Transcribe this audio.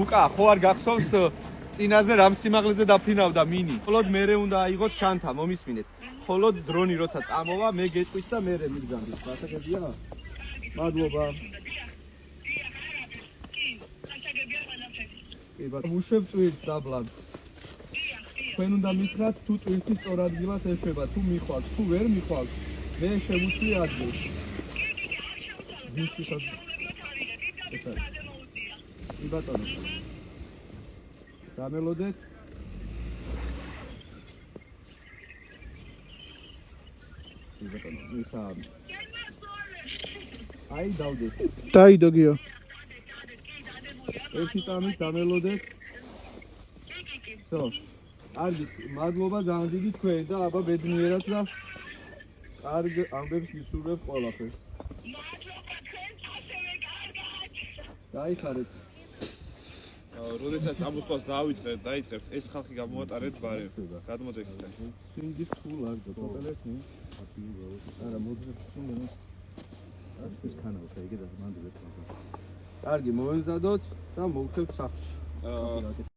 ბუკა ხო არ გახსოვს წინაზე რამ სიმაღლეზე დაფრინავდა მინი. მხოლოდ მერე უნდა აიღოთ ჩანთა, მომისმინეთ. მხოლოდ დრონი როცა წამოვა, მე გეტყვით და მერე მიგზავნით. გასაგებია? მადლობა. კი ბატონო, უშვებ ტვირთს დაბლად. თქვენ უნდა მითხრათ თუ ტვირთი სწორ ადგილას ეშვება, თუ მიხვალთ, თუ ვერ მიხვალთ. მე შევუცვლი ადგილს. კი ბატონო. დამელოდეთ. კი ბატონო, მისაამი. აი დავდეთ. დაიდო გიო. ერთი წამით დამელოდეთ. ხო. კარგი, მადლობა ძალიან დიდი თქვენ და აბა ბედნიერად და კარგ ამბებს გისურვებ ყველაფერს. დაიხარეთ. როდესაც ამოსვლას დაიწყებთ, ეს ხალხი გამოატარეთ ბარემ. გადმოდექით. სინდის თულ არ დაპატელეს ნი. არა, მოძებს თულენ. ეს ქანაო შეიგე და მანდ ვეთქვა. კარგი, მოემზადოთ და მოვხებთ სახლში.